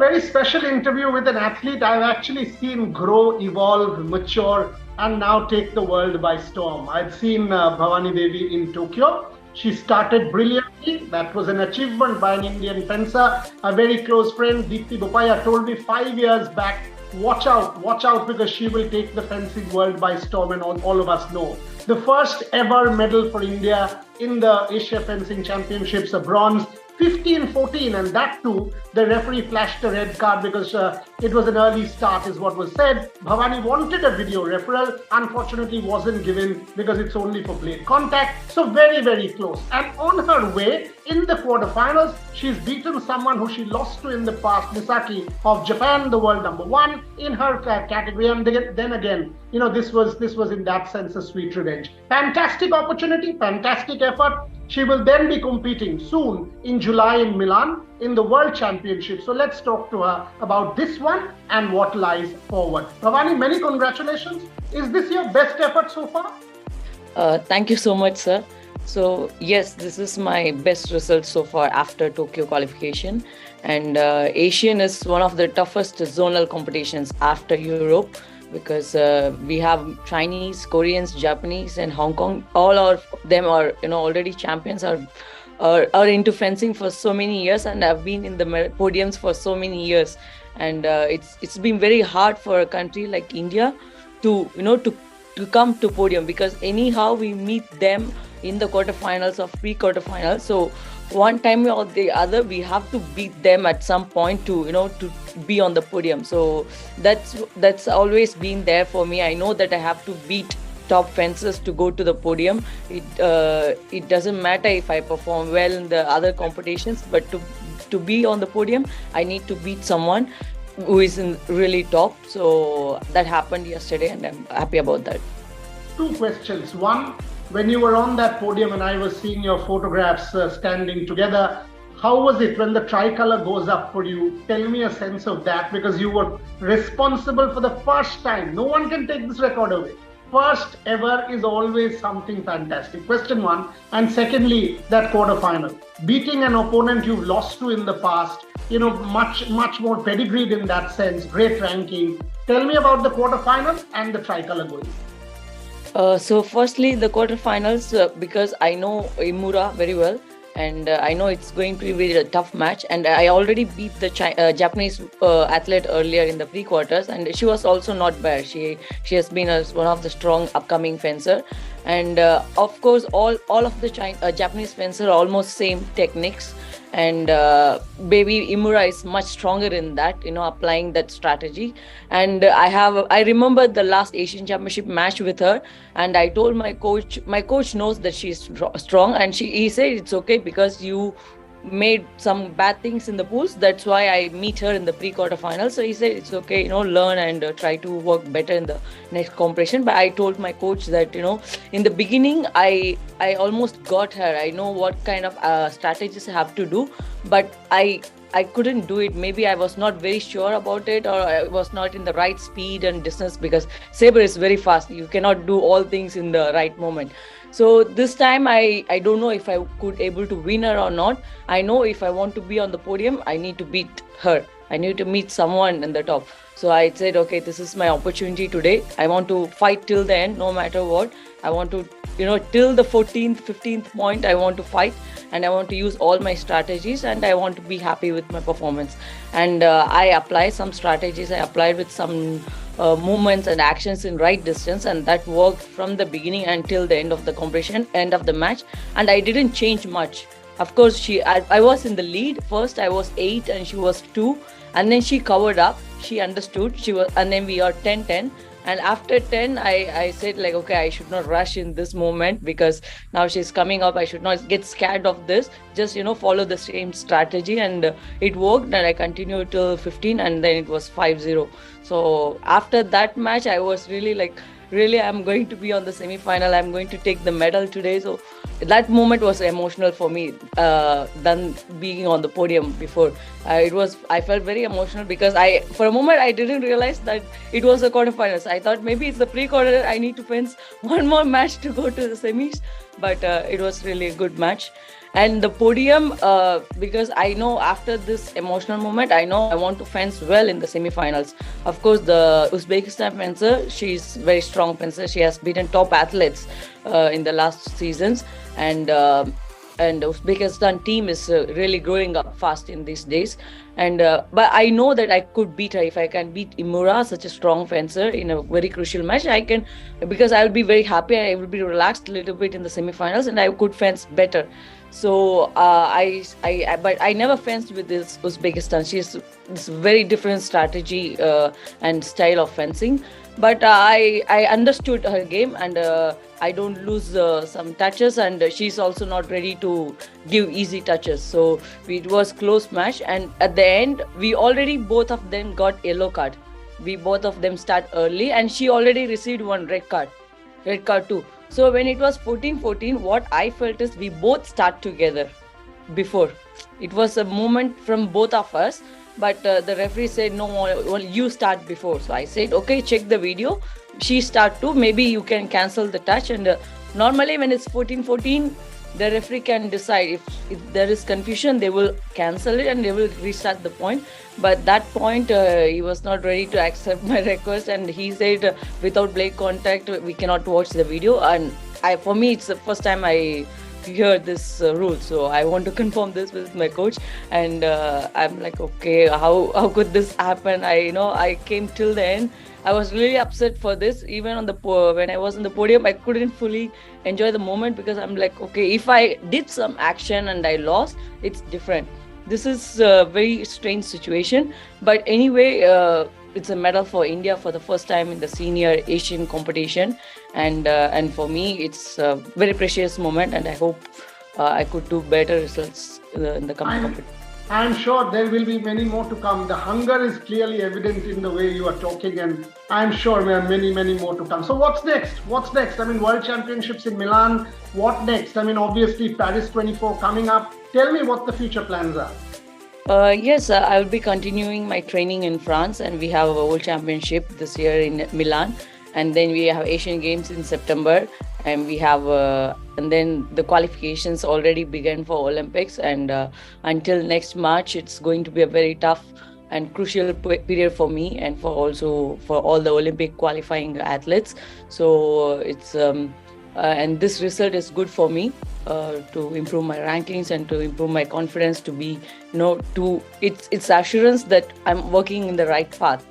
very special interview with an athlete I've actually seen grow, evolve, mature, and now take the world by storm. I've seen Bhavani Devi in Tokyo. She started brilliantly. That was an achievement by an Indian fencer. A very close friend, Deepthi Bopaya, told me 5 years back, watch out, because she will take the fencing world by storm, and all of us know. The first ever medal for India in the Asia Fencing Championships, a bronze, 15-14, and that too, the referee flashed a red card because it was an early start, is what was said. Bhavani wanted a video referral, unfortunately wasn't given because it's only for blade contact. So very, very close. And on her way in the quarterfinals, she's beaten someone who she lost to in the past, Misaki of Japan, the world number one in her category. And then again, this was in that sense a sweet revenge. Fantastic opportunity, fantastic effort. She will then be competing soon in July in Milan in the World Championship. So let's talk to her about this one and what lies forward. Bhavani, many congratulations. Is this your best effort so far? Thank you so much, sir. So yes, this is my best result so far after Tokyo qualification. And Asian is one of the toughest zonal competitions after Europe, because we have Chinese, Koreans, Japanese, and Hong Kong. All of them are already champions, are into fencing for so many years and have been in the podiums for so many years. And it's been very hard for a country like India to come to podium, because anyhow we meet them in the quarterfinals or pre-quarterfinals. So one time or the other we have to beat them at some point to be on the podium. So that's always been there for me. I know that I have to beat top fencers to go to the podium. It doesn't matter if I perform well in the other competitions, but to be on the podium I need to beat someone who is in really top. So that happened yesterday and I'm happy about that. Two questions. One, when you were on that podium and I was seeing your photographs standing together, how was it when the tricolor goes up for you? Tell me a sense of that, because you were responsible for the first time. No one can take this record away. First ever is always something fantastic. Question one. And secondly, that quarterfinal. Beating an opponent you've lost to in the past, much more pedigreed in that sense, great ranking. Tell me about the quarterfinal and the tricolor going. So firstly, the quarterfinals, because I know Emura very well, and I know it's going to be a tough match. And I already beat the Japanese athlete earlier in the pre-quarters, and she was also not bad. She has been one of the strong upcoming fencer. And of course, all of the Japanese fencer are almost same techniques. And baby Emura is much stronger in that, applying that strategy. And I remember the last Asian Championship match with her, and I told my coach knows that she's strong, and he said it's okay because you made some bad things in the pools. That's why I meet her in the pre-quarter final. So he said it's okay, learn and try to work better in the next competition. But I told my coach that in the beginning I almost got her. I know what kind of strategies I have to do, but I couldn't do it. Maybe I was not very sure about it, or I was not in the right speed and distance, because saber is very fast. You cannot do all things in the right moment. So this time I don't know if I could able to win her or not. I know if I want to be on the podium, I need to beat her. I need to meet someone in the top. So I said, okay, this is my opportunity today. I want to fight till the end, no matter what. I want to, till the 14th, 15th point, I want to fight, and I want to use all my strategies, and I want to be happy with my performance. And I apply some strategies. I applied with some movements and actions in right distance, and that worked from the beginning until the end of the competition, end of the match. And I didn't change much. Of course, I was in the lead. First, I was 8 and she was 2. And then she covered up. She understood. And then we are 10-10. And after 10, I said okay, I should not rush in this moment, because now she's coming up. I should not get scared of this. Just, follow the same strategy. And it worked. And I continued till 15, and then it was 5-0. So after that match, I was really, I'm going to be on the semi-final. I'm going to take the medal today. So that moment was emotional for me than being on the podium before. I felt very emotional, because for a moment I didn't realize that it was the quarterfinals. I thought maybe it's the pre-quarter. I need to fence one more match to go to the semis. But it was really a good match. And the podium, because I know after this emotional moment, I know I want to fence well in the semifinals. Of course, the Uzbekistan fencer, she's very strong fencer. She has beaten top athletes in the last seasons, and and the Uzbekistan team is really growing up fast in these days. And but I know that I could beat her if I can beat Emura, such a strong fencer, in a very crucial match. I can, because I will be very happy. I will be relaxed a little bit in the semifinals, and I could fence better. So but I never fenced with this Uzbekistan. She has this very different strategy and style of fencing. But I understood her game, and I don't lose some touches, and she's also not ready to give easy touches. So it was close match, and at the end, we already both of them got yellow card. We both of them start early, and she already received one red card too. So when it was 14-14, what I felt is we both start together before. It was a moment from both of us, but the referee said, no, well, you start before. So I said, okay, check the video. She start too. Maybe you can cancel the touch. And normally when it's 14-14, the referee can decide if there is confusion, they will cancel it and they will restart the point. But that point, he was not ready to accept my request, and he said, without blade contact, we cannot watch the video. And for me, it's the first time I hear this rule, so I want to confirm this with my coach. And I'm like, okay, how could this happen? I came till the end. I was really upset for this. Even on the when I was on the podium, I couldn't fully enjoy the moment, because I'm like, okay, if I did some action and I lost, it's different. This is a very strange situation. But anyway, it's a medal for India for the first time in the senior Asian competition, and for me, it's a very precious moment, and I hope I could do better results in the coming competition. I'm sure there will be many more to come. The hunger is clearly evident in the way you are talking, and I'm sure there are many, many more to come. So what's next? What's next? I mean, World Championships in Milan. What next? I mean, obviously Paris 24 coming up. Tell me what the future plans are. Yes, I will be continuing my training in France, and we have a World Championship this year in Milan, and then we have Asian Games in September, and we have and then the qualifications already began for Olympics, and until next March, it's going to be a very tough and crucial period for me, and for all the Olympic qualifying athletes. So it's and this result is good for me to improve my rankings and to improve my confidence, to be it's assurance that I'm working in the right path.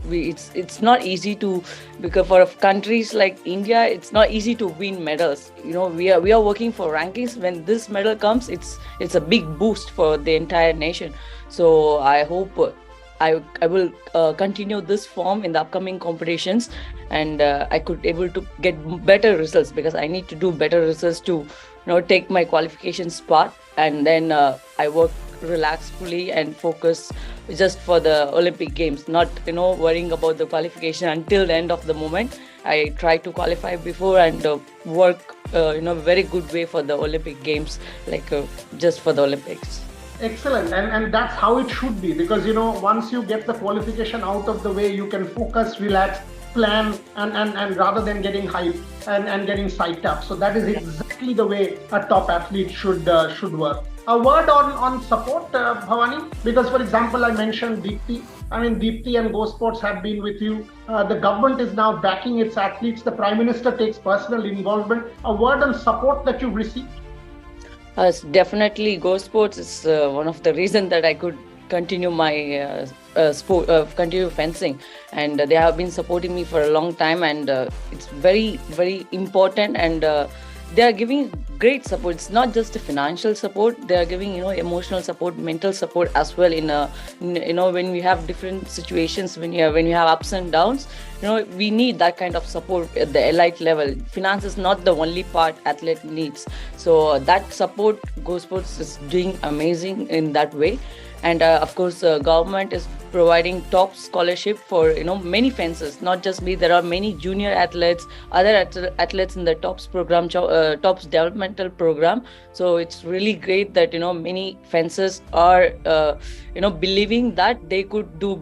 It's not easy to, because for countries like India, it's not easy to win medals. We are working for rankings. When this medal comes, it's a big boost for the entire nation. So I hope I will continue this form in the upcoming competitions, and I could able to get better results, because I need to do better results to take my qualification spot, and then I work relaxedly and focus just for the Olympic Games, not worrying about the qualification until the end of the moment. I try to qualify before and work very good way for the Olympic Games, like just for the Olympics. Excellent. And that's how it should be, because once you get the qualification out of the way, you can focus, relax, plan, and rather than getting hyped and getting psyched up. So that is exactly the way a top athlete should work. A word on support, Bhavani, because for example, I mentioned Deepti. I mean, Deepti and RevSportz have been with you. The government is now backing its athletes. The Prime Minister takes personal involvement. A word on support that you've received. Definitely, RevSportz is one of the reasons that I could continue my continue fencing, and they have been supporting me for a long time, and it's very, very important, and they are giving great support. It's not just a financial support; they are giving emotional support, mental support as well. When we have different situations, when you have ups and downs, we need that kind of support at the elite level. Finance is not the only part athlete needs. So that support, RevSportz is doing amazing in that way. And of course, government is providing top scholarship for many fencers, not just me. There are many junior athletes, other athletes in the TOPS program, TOPS developmental program. So it's really great that many fencers are believing that they could do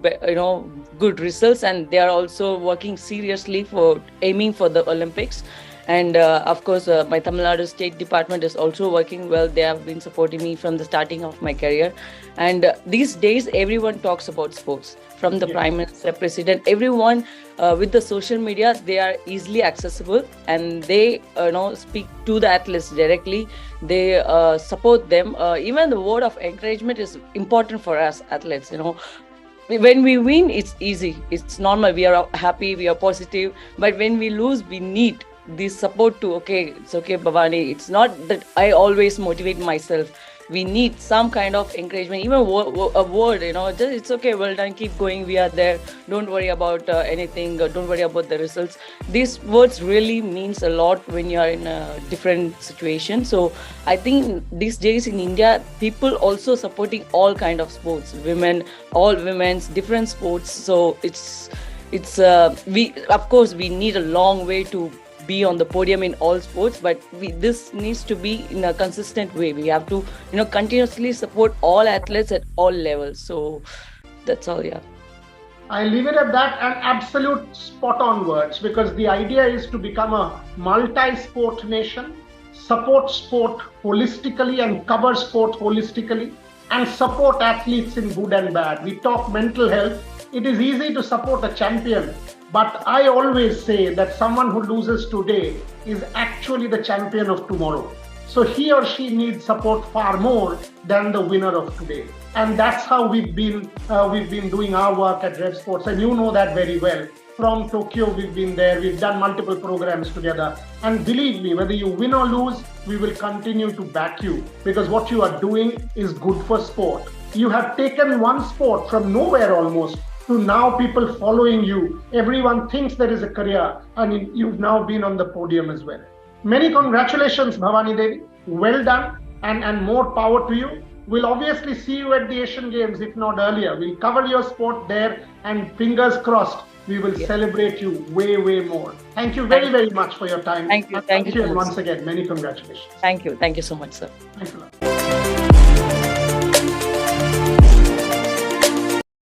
good results, and they are also working seriously for aiming for the Olympics. And of course, my Tamil Nadu State Department is also working well. They have been supporting me from the starting of my career. And these days, everyone talks about sports, from the Prime Minister, President, everyone. With the social media, they are easily accessible, and they speak to the athletes directly. They support them. Even the word of encouragement is important for us athletes. When we win, it's easy, it's normal, we are happy, we are positive. But when we lose, we need this support to, okay, it's okay, Bhavani, it's not that I always motivate myself. We need some kind of encouragement, even a word, just, it's okay, well done, keep going, we are there, don't worry about anything, don't worry about the results. These words really means a lot when you are in a different situation. So I think these days in India, people also supporting all kind of sports, all women's different sports. So it's we, of course, we need a long way to be on the podium in all sports, but this needs to be in a consistent way. We have to continuously support all athletes at all levels. So that's all. Yeah, I leave it at that, and absolute spot on words, because the idea is to become a multi-sport nation, support sport holistically and cover sport holistically, and support athletes in good and bad. We talk mental health. It is easy to support a champion, but I always say that someone who loses today is actually the champion of tomorrow. So he or she needs support far more than the winner of today. And that's how we've been doing our work at RevSportz. And you know that very well. From Tokyo, we've been there. We've done multiple programs together. And believe me, whether you win or lose, we will continue to back you, because what you are doing is good for sport. You have taken one sport from nowhere almost to now people following you. Everyone thinks there is a career, and you've now been on the podium as well. Many congratulations, Bhavani Devi. Well done, and more power to you. We'll obviously see you at the Asian Games, if not earlier. We'll cover your sport there, and fingers crossed, we will celebrate you way, way more. Thank you very, very much for your time. Thank you. Thank you. And once again, many congratulations. Thank you. Thank you so much, sir. Thanks a lot.